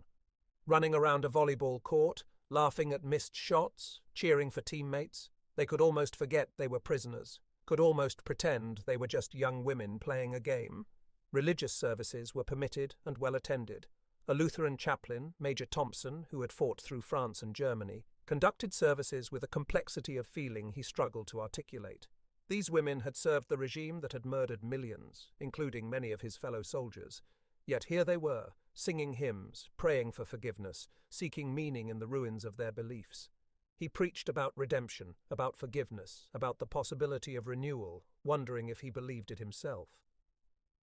Speaker 1: Running around a volleyball court, laughing at missed shots, cheering for teammates, they could almost forget they were prisoners, could almost pretend they were just young women playing a game. Religious services were permitted and well attended. A Lutheran chaplain, Major Thompson, who had fought through France and Germany, conducted services with a complexity of feeling he struggled to articulate. These women had served the regime that had murdered millions, including many of his fellow soldiers. Yet here they were, singing hymns, praying for forgiveness, seeking meaning in the ruins of their beliefs. He preached about redemption, about forgiveness, about the possibility of renewal, wondering if he believed it himself.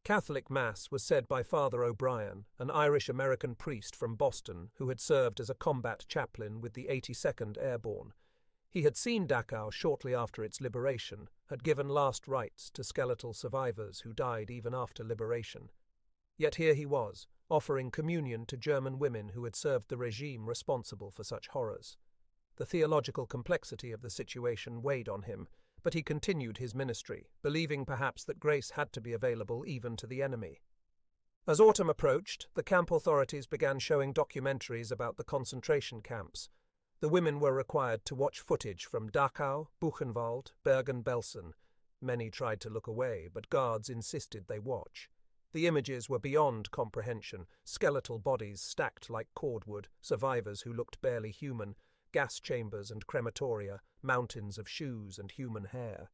Speaker 1: Catholic Mass was said by Father O'Brien, an Irish-American priest from Boston who had served as a combat chaplain with the 82nd Airborne. He had seen Dachau shortly after its liberation, had given last rites to skeletal survivors who died even after liberation. Yet here he was, offering communion to German women who had served the regime responsible for such horrors. The theological complexity of the situation weighed on him, but he continued his ministry, believing perhaps that grace had to be available even to the enemy. As autumn approached, the camp authorities began showing documentaries about the concentration camps. The women were required to watch footage from Dachau, Buchenwald, Bergen-Belsen. Many tried to look away, but guards insisted they watch. The images were beyond comprehension: skeletal bodies stacked like cordwood, survivors who looked barely human, gas chambers and crematoria, mountains of shoes and human hair.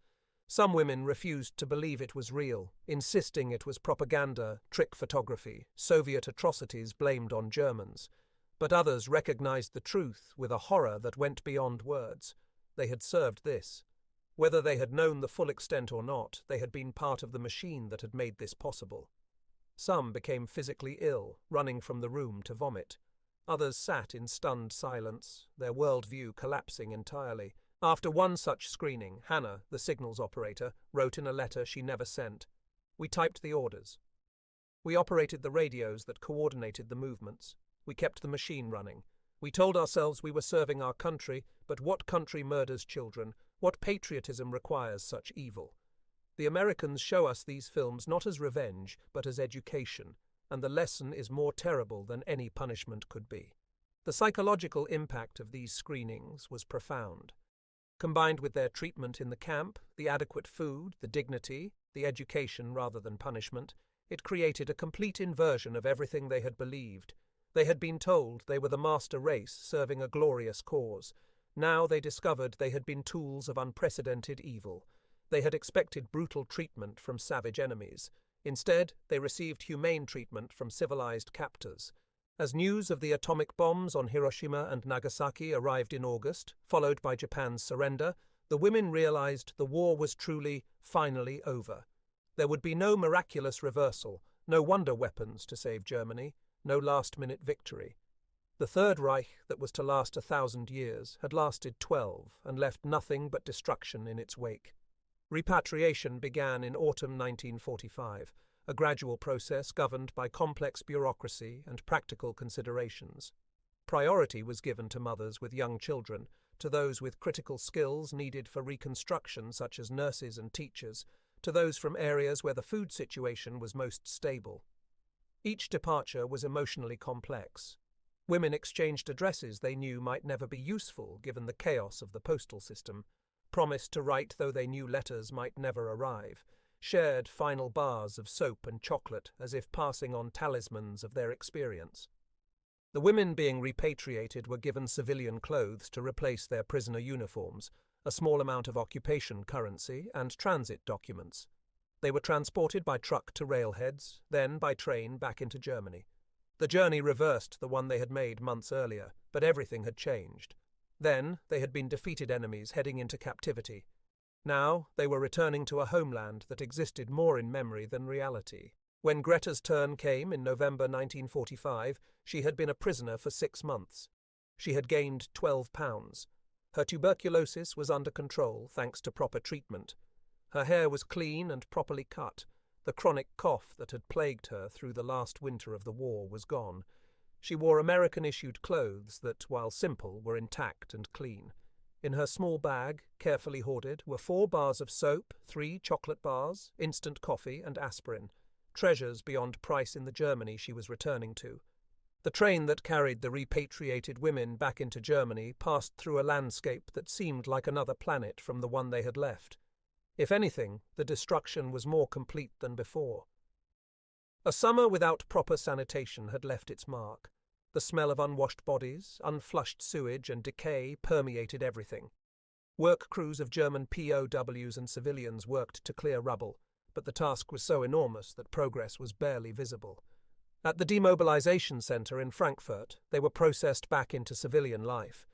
Speaker 1: Some women refused to believe it was real, insisting it was propaganda, trick photography, Soviet atrocities blamed on Germans. But others recognized the truth with a horror that went beyond words. They had served this. Whether they had known the full extent or not, they had been part of the machine that had made this possible. Some became physically ill, running from the room to vomit. Others sat in stunned silence, their worldview collapsing entirely. After one such screening, Hannah, the signals operator, wrote in a letter she never sent, "We typed the orders. We operated the radios that coordinated the movements. We kept the machine running. We told ourselves we were serving our country, but what country murders children? What patriotism requires such evil? The Americans show us these films not as revenge, but as education, and the lesson is more terrible than any punishment could be." The psychological impact of these screenings was profound. Combined with their treatment in the camp, the adequate food, the dignity, the education rather than punishment, it created a complete inversion of everything they had believed. They had been told they were the master race serving a glorious cause. Now they discovered they had been tools of unprecedented evil. They had expected brutal treatment from savage enemies. Instead, they received humane treatment from civilized captors. As news of the atomic bombs on Hiroshima and Nagasaki arrived in August, followed by Japan's surrender, the women realized the war was truly, finally over. There would be no miraculous reversal, no wonder weapons to save Germany, no last-minute victory. The Third Reich, that was to last 1,000 years, had lasted 12 and left nothing but destruction in its wake. Repatriation began in autumn 1945, a gradual process governed by complex bureaucracy and practical considerations. Priority was given to mothers with young children, to those with critical skills needed for reconstruction such as nurses and teachers, to those from areas where the food situation was most stable. Each departure was emotionally complex. Women exchanged addresses they knew might never be useful given the chaos of the postal system, promised to write though they knew letters might never arrive, shared final bars of soap and chocolate as if passing on talismans of their experience. The women being repatriated were given civilian clothes to replace their prisoner uniforms, a small amount of occupation currency, and transit documents. They were transported by truck to railheads, then by train back into Germany. The journey reversed the one they had made months earlier, but everything had changed. Then they had been defeated enemies heading into captivity. Now they were returning to a homeland that existed more in memory than reality. When Greta's turn came in November 1945, she had been a prisoner for 6 months. She had gained 12 pounds. Her tuberculosis was under control thanks to proper treatment. Her hair was clean and properly cut. The chronic cough that had plagued her through the last winter of the war was gone. She wore American-issued clothes that, while simple, were intact and clean. In her small bag, carefully hoarded, were 4 bars of soap, 3 chocolate bars, instant coffee, and aspirin, treasures beyond price in the Germany she was returning to. The train that carried the repatriated women back into Germany passed through a landscape that seemed like another planet from the one they had left. If anything, the destruction was more complete than before. A summer without proper sanitation had left its mark. The smell of unwashed bodies, unflushed sewage, and decay permeated everything. Work crews of German POWs and civilians worked to clear rubble, but the task was so enormous that progress was barely visible. At the demobilization center in Frankfurt, they were processed back into civilian life.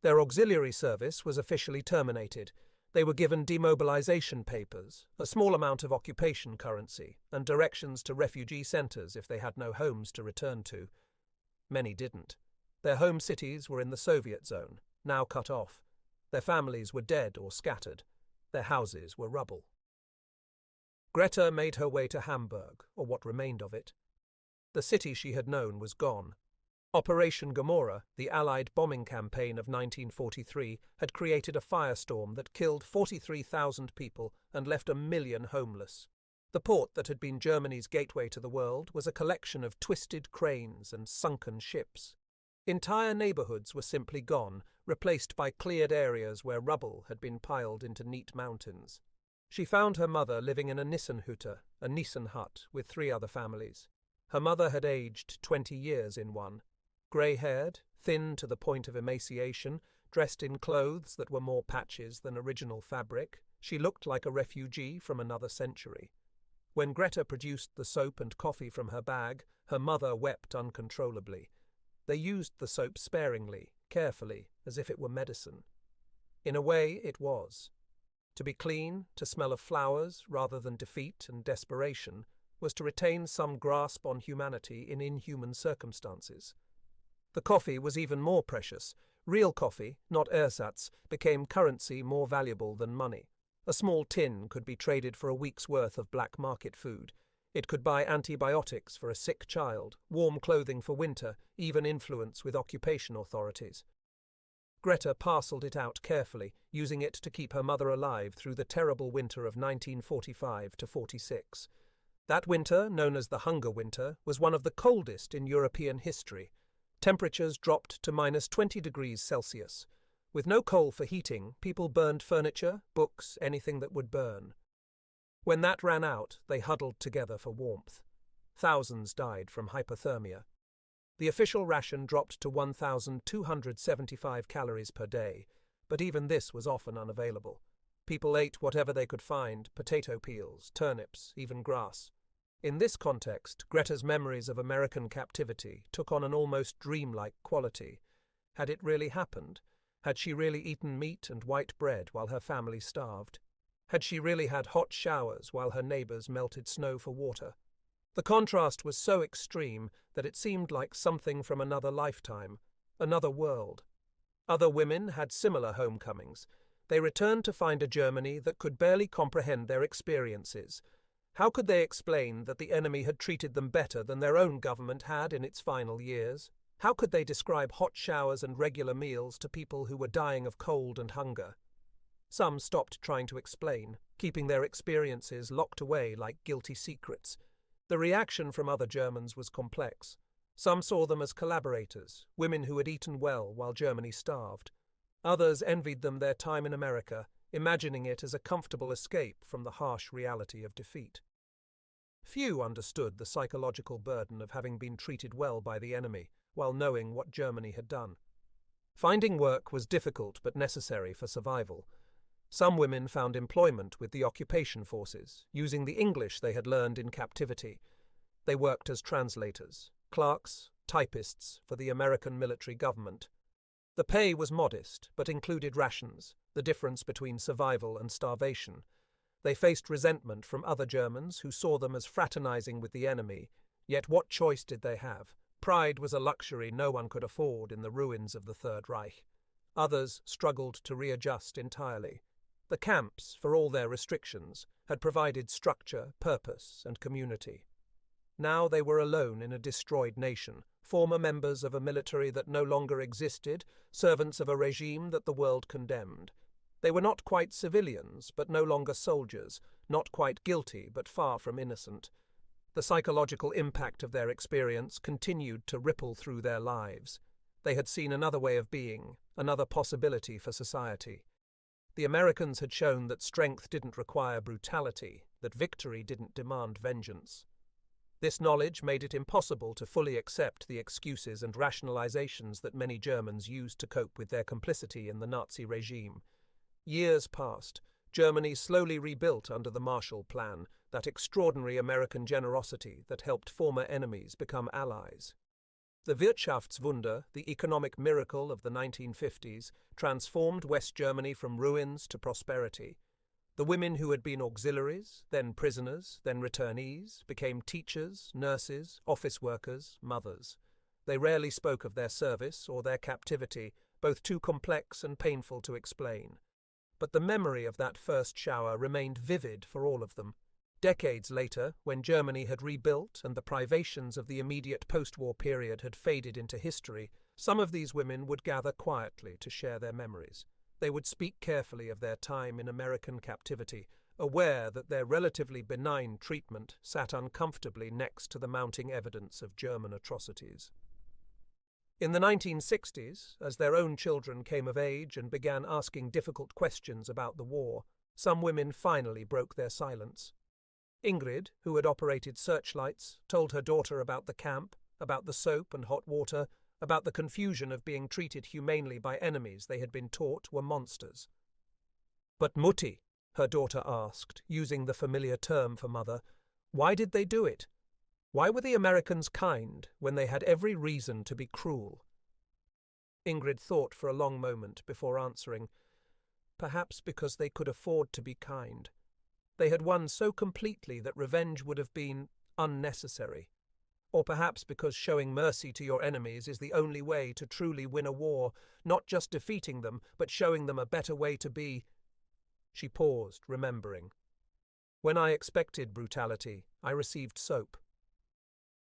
Speaker 1: Their auxiliary service was officially terminated. They were given demobilization papers, a small amount of occupation currency, and directions to refugee centers if they had no homes to return to. Many didn't. Their home cities were in the Soviet zone, now cut off. Their families were dead or scattered. Their houses were rubble. Greta made her way to Hamburg, or what remained of it. The city she had known was gone. Operation Gomorrah, the Allied bombing campaign of 1943, had created a firestorm that killed 43,000 people and left 1 million homeless. The port that had been Germany's gateway to the world was a collection of twisted cranes and sunken ships. Entire neighborhoods were simply gone, replaced by cleared areas where rubble had been piled into neat mountains. She found her mother living in a Nissenhütte, a Nissen hut, with 3 other families. Her mother had aged 20 years in one. Grey-haired, thin to the point of emaciation, dressed in clothes that were more patches than original fabric, she looked like a refugee from another century. When Greta produced the soap and coffee from her bag, her mother wept uncontrollably. They used the soap sparingly, carefully, as if it were medicine. In a way, it was. To be clean, to smell of flowers rather than defeat and desperation, was to retain some grasp on humanity in inhuman circumstances. The coffee was even more precious. Real coffee, not ersatz, became currency more valuable than money. A small tin could be traded for a week's worth of black market food. It could buy antibiotics for a sick child, warm clothing for winter, even influence with occupation authorities. Greta parcelled it out carefully, using it to keep her mother alive through the terrible winter of 1945 to 46. That winter, known as the Hunger Winter, was one of the coldest in European history. Temperatures dropped to -20 degrees Celsius. With no coal for heating, people burned furniture, books, anything that would burn. When that ran out, they huddled together for warmth. Thousands died from hypothermia. The official ration dropped to 1,275 calories per day, but even this was often unavailable. People ate whatever they could find, potato peels, turnips, even grass. In this context, Greta's memories of American captivity took on an almost dreamlike quality. Had it really happened? Had she really eaten meat and white bread while her family starved? Had she really had hot showers while her neighbors melted snow for water? The contrast was so extreme that it seemed like something from another lifetime, another world. Other women had similar homecomings. They returned to find a Germany that could barely comprehend their experiences. How could they explain that the enemy had treated them better than their own government had in its final years? How could they describe hot showers and regular meals to people who were dying of cold and hunger? Some stopped trying to explain, keeping their experiences locked away like guilty secrets. The reaction from other Germans was complex. Some saw them as collaborators, women who had eaten well while Germany starved. Others envied them their time in America, imagining it as a comfortable escape from the harsh reality of defeat. Few understood the psychological burden of having been treated well by the enemy, while knowing what Germany had done. Finding work was difficult but necessary for survival. Some women found employment with the occupation forces, using the English they had learned in captivity. They worked as translators, clerks, typists for the American military government. The pay was modest, but included rations, the difference between survival and starvation. They faced resentment from other Germans who saw them as fraternizing with the enemy, yet what choice did they have? Pride was a luxury no one could afford in the ruins of the Third Reich. Others struggled to readjust entirely. The camps, for all their restrictions, had provided structure, purpose, and community. Now they were alone in a destroyed nation, former members of a military that no longer existed, servants of a regime that the world condemned. They were not quite civilians, but no longer soldiers, not quite guilty, but far from innocent. The psychological impact of their experience continued to ripple through their lives. They had seen another way of being, another possibility for society. The Americans had shown that strength didn't require brutality, that victory didn't demand vengeance. This knowledge made it impossible to fully accept the excuses and rationalizations that many Germans used to cope with their complicity in the Nazi regime. Years passed. Germany slowly rebuilt under the Marshall Plan, that extraordinary American generosity that helped former enemies become allies. The Wirtschaftswunder, the economic miracle of the 1950s, transformed West Germany from ruins to prosperity. The women who had been auxiliaries, then prisoners, then returnees, became teachers, nurses, office workers, mothers. They rarely spoke of their service or their captivity, both too complex and painful to explain. But the memory of that first shower remained vivid for all of them. Decades later, when Germany had rebuilt and the privations of the immediate post-war period had faded into history, some of these women would gather quietly to share their memories. They would speak carefully of their time in American captivity, aware that their relatively benign treatment sat uncomfortably next to the mounting evidence of German atrocities. In the 1960s, as their own children came of age and began asking difficult questions about the war, some women finally broke their silence. Ingrid, who had operated searchlights, told her daughter about the camp, about the soap and hot water, about the confusion of being treated humanely by enemies they had been taught were monsters. "But Mutti," her daughter asked, using the familiar term for mother, "why did they do it? Why were the Americans kind when they had every reason to be cruel?" Ingrid thought for a long moment before answering. Perhaps because they could afford to be kind. They had won so completely that revenge would have been unnecessary. Or perhaps because showing mercy to your enemies is the only way to truly win a war, not just defeating them, but showing them a better way to be. She paused, remembering. When I expected brutality, I received soap.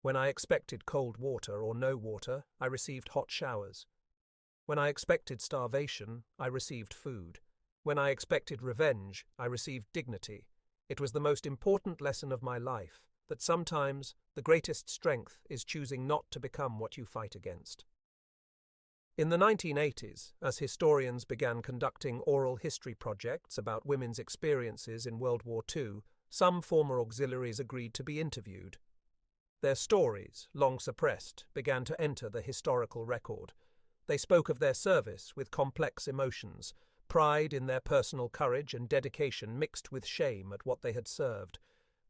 Speaker 1: When I expected cold water or no water, I received hot showers. When I expected starvation, I received food. When I expected revenge, I received dignity. It was the most important lesson of my life, that sometimes the greatest strength is choosing not to become what you fight against. In the 1980s, as historians began conducting oral history projects about women's experiences in World War II, some former auxiliaries agreed to be interviewed. Their stories, long suppressed, began to enter the historical record. They spoke of their service with complex emotions, pride in their personal courage and dedication mixed with shame at what they had served.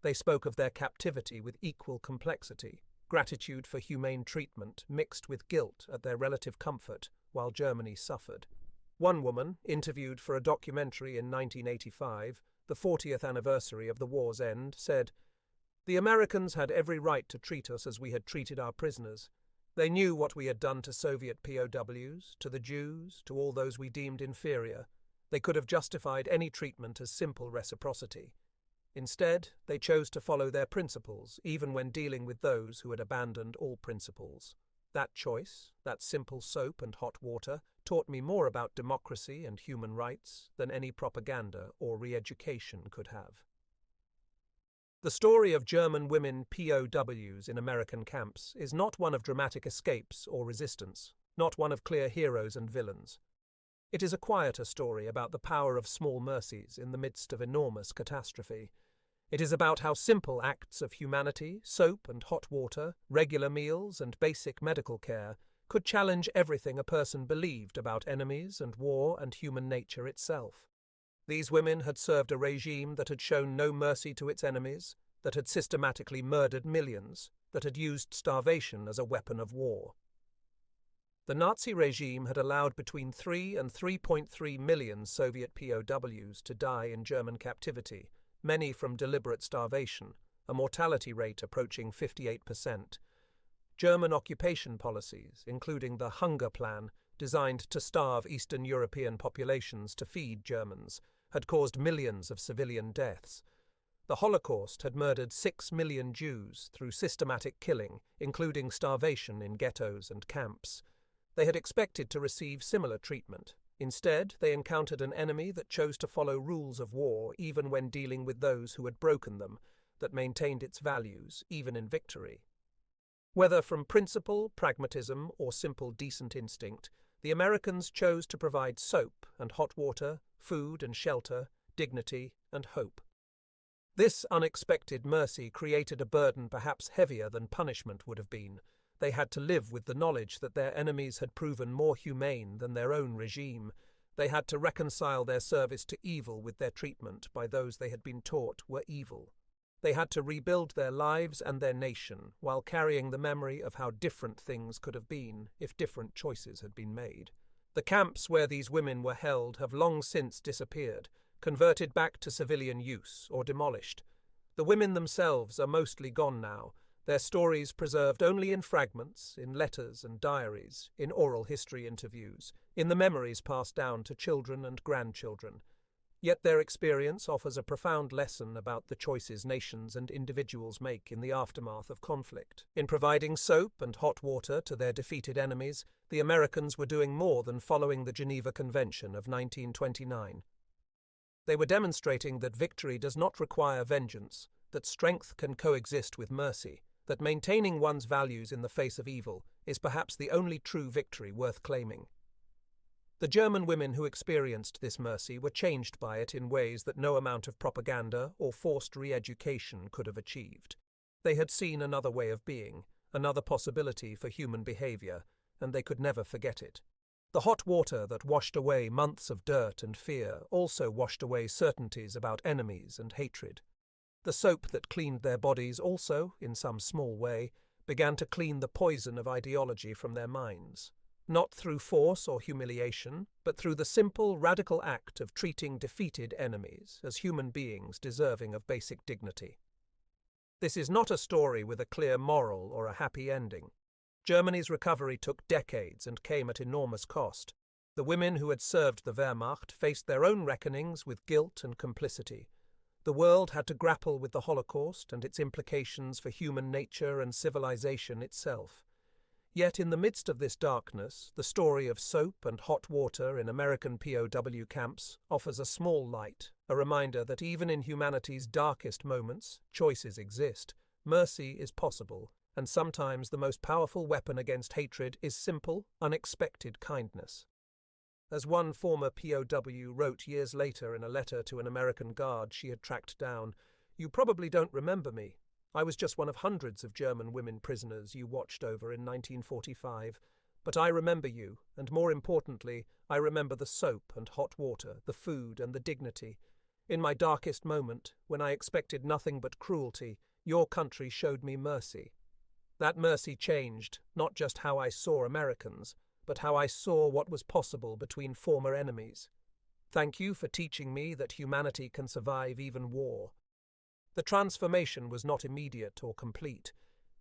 Speaker 1: They spoke of their captivity with equal complexity, gratitude for humane treatment mixed with guilt at their relative comfort while Germany suffered. One woman, interviewed for a documentary in 1985, the 40th anniversary of the war's end, said, "The Americans had every right to treat us as we had treated our prisoners. They knew what we had done to Soviet POWs, to the Jews, to all those we deemed inferior. They could have justified any treatment as simple reciprocity. Instead, they chose to follow their principles, even when dealing with those who had abandoned all principles. That choice, that simple soap and hot water, taught me more about democracy and human rights than any propaganda or re-education could have." The story of German women POWs in American camps is not one of dramatic escapes or resistance, not one of clear heroes and villains. It is a quieter story about the power of small mercies in the midst of enormous catastrophe. It is about how simple acts of humanity, soap and hot water, regular meals and basic medical care, could challenge everything a person believed about enemies and war and human nature itself. These women had served a regime that had shown no mercy to its enemies, that had systematically murdered millions, that had used starvation as a weapon of war. The Nazi regime had allowed between 3 and 3.3 million Soviet POWs to die in German captivity, many from deliberate starvation, a mortality rate approaching 58%. German occupation policies, including the Hunger Plan, designed to starve Eastern European populations to feed Germans, had caused millions of civilian deaths. The Holocaust had murdered 6 million Jews through systematic killing, including starvation in ghettos and camps. They had expected to receive similar treatment. Instead, they encountered an enemy that chose to follow rules of war even when dealing with those who had broken them, that maintained its values even in victory. Whether from principle, pragmatism, or simple decent instinct, the Americans chose to provide soap and hot water, food and shelter, dignity and hope. This unexpected mercy created a burden perhaps heavier than punishment would have been. They had to live with the knowledge that their enemies had proven more humane than their own regime. They had to reconcile their service to evil with their treatment by those they had been taught were evil. They had to rebuild their lives and their nation while carrying the memory of how different things could have been if different choices had been made. The camps where these women were held have long since disappeared, converted back to civilian use or demolished. The women themselves are mostly gone now, their stories preserved only in fragments, in letters and diaries, in oral history interviews, in the memories passed down to children and grandchildren. Yet their experience offers a profound lesson about the choices nations and individuals make in the aftermath of conflict. In providing soap and hot water to their defeated enemies, the Americans were doing more than following the Geneva Convention of 1929. They were demonstrating that victory does not require vengeance, that strength can coexist with mercy, that maintaining one's values in the face of evil is perhaps the only true victory worth claiming. The German women who experienced this mercy were changed by it in ways that no amount of propaganda or forced re-education could have achieved. They had seen another way of being, another possibility for human behavior, and they could never forget it. The hot water that washed away months of dirt and fear also washed away certainties about enemies and hatred. The soap that cleaned their bodies also, in some small way, began to clean the poison of ideology from their minds. Not through force or humiliation, but through the simple, radical act of treating defeated enemies as human beings deserving of basic dignity. This is not a story with a clear moral or a happy ending. Germany's recovery took decades and came at enormous cost. The women who had served the Wehrmacht faced their own reckonings with guilt and complicity. The world had to grapple with the Holocaust and its implications for human nature and civilization itself. Yet in the midst of this darkness, the story of soap and hot water in American POW camps offers a small light, a reminder that even in humanity's darkest moments, choices exist, mercy is possible, and sometimes the most powerful weapon against hatred is simple, unexpected kindness. As one former POW wrote years later in a letter to an American guard she had tracked down, "You probably don't remember me. I was just one of hundreds of German women prisoners you watched over in 1945. But I remember you, and more importantly, I remember the soap and hot water, the food and the dignity. In my darkest moment, when I expected nothing but cruelty, your country showed me mercy. That mercy changed not just how I saw Americans, but how I saw what was possible between former enemies. Thank you for teaching me that humanity can survive even war." The transformation was not immediate or complete,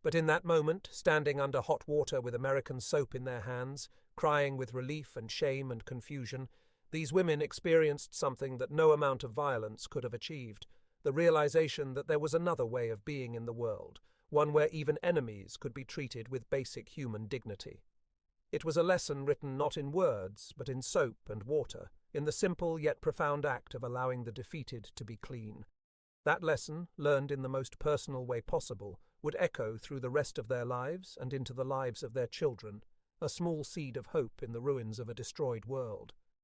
Speaker 1: but in that moment, standing under hot water with American soap in their hands, crying with relief and shame and confusion, these women experienced something that no amount of violence could have achieved, the realization that there was another way of being in the world, one where even enemies could be treated with basic human dignity. It was a lesson written not in words, but in soap and water, in the simple yet profound act of allowing the defeated to be clean. That lesson, learned in the most personal way possible, would echo through the rest of their lives and into the lives of their children, a small seed of hope in the ruins of a destroyed world.